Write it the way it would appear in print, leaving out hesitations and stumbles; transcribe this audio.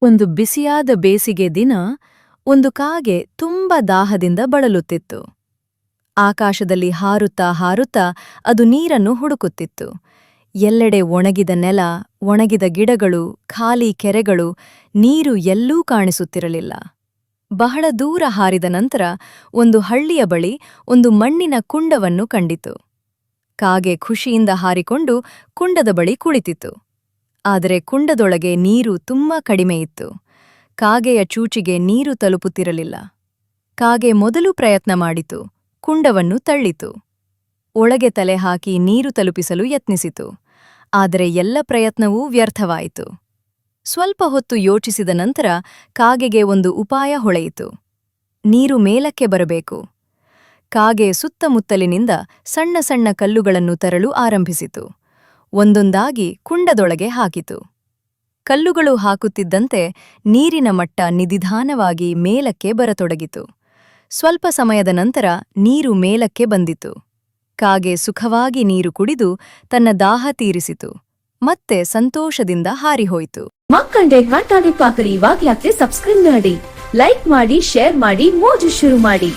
ಒಂದು ಬಿಸಿಯಾದ ಬೇಸಿಗೆ ದಿನ ಒಂದು ಕಾಗೆ ತುಂಬ ದಾಹದಿಂದ ಬಳಲುತ್ತಿತ್ತು. ಆಕಾಶದಲ್ಲಿ ಹಾರುತ್ತಾ ಹಾರುತ್ತಾ ಅದು ನೀರನ್ನು ಹುಡುಕುತ್ತಿತ್ತು. ಎಲ್ಲೆಡೆ ಒಣಗಿದ ನೆಲ, ಒಣಗಿದ ಗಿಡಗಳು, ಖಾಲಿ ಕೆರೆಗಳು, ನೀರು ಎಲ್ಲೂ ಕಾಣಿಸುತ್ತಿರಲಿಲ್ಲ. ಬಹಳ ದೂರ ಹಾರಿದ ನಂತರ ಒಂದು ಹಳ್ಳಿಯ ಬಳಿ ಒಂದು ಮಣ್ಣಿನ ಕುಂಡವನ್ನು ಕಂಡಿತು. ಕಾಗೆ ಖುಷಿಯಿಂದ ಹಾರಿಕೊಂಡು ಕುಂಡದ ಬಳಿ ಕುಳಿತಿತು. ಆದರೆ ಕುಂಡದೊಳಗೆ ನೀರು ತುಂಬಾ ಕಡಿಮೆಯಿತ್ತು. ಕಾಗೆಯ ಚೂಚಿಗೆ ನೀರು ತಲುಪುತ್ತಿರಲಿಲ್ಲ. ಕಾಗೆ ಮೊದಲು ಪ್ರಯತ್ನ ಮಾಡಿತು, ಕುಂಡವನ್ನು ತಳ್ಳಿತು. ಒಳಗೆ ತಲೆ ಹಾಕಿ ನೀರು ತಲುಪಿಸಲು ಯತ್ನಿಸಿತು. ಆದರೆ ಎಲ್ಲ ಪ್ರಯತ್ನವೂ ವ್ಯರ್ಥವಾಯಿತು. ಸ್ವಲ್ಪ ಹೊತ್ತು ಯೋಚಿಸಿದ ನಂತರ ಕಾಗೆಗೆ ಒಂದು ಉಪಾಯ ಹೊಳೆಯಿತು. ನೀರು ಮೇಲಕ್ಕೆ ಬರಬೇಕು. ಕಾಗೆ ಸುತ್ತಮುತ್ತಲಿನಿಂದ ಸಣ್ಣ ಸಣ್ಣ ಕಲ್ಲುಗಳನ್ನು ತರಲು ಆರಂಭಿಸಿತು. ಒಂದೊಂದಾಗಿ ಕುಂಡದೊಳಗೆ ಹಾಕಿತು. ಕಲ್ಲುಗಳು ಹಾಕುತ್ತಿದ್ದಂತೆ ನೀರಿನ ಮಟ್ಟ ನಿಧಾನವಾಗಿ ಮೇಲಕ್ಕೆ ಬರತೊಡಗಿತು. ಸ್ವಲ್ಪ ಸಮಯದ ನಂತರ ನೀರು ಮೇಲಕ್ಕೆ ಬಂದಿತು. ಕಾಗೆ ಸುಖವಾಗಿ ನೀರು ಕುಡಿದು ತನ್ನ ದಾಹ ತೀರಿಸಿತು. ಮತ್ತೆ ಸಂತೋಷದಿಂದ ಹಾರಿಹೋಯಿತು. ಮಕ್ಕಂಡೆ ಆಟಾಡಿ ಪಾಕರಿ ಇವಾಗ್ಲಾಗ್ತೇ ಸಬ್ಸ್ಕ್ರೈಬ್ ಮಾಡಿ, ಲೈಕ್ ಮಾಡಿ, ಶೇರ್ ಮಾಡಿ, ಮೋಜು ಶುರು ಮಾಡಿ.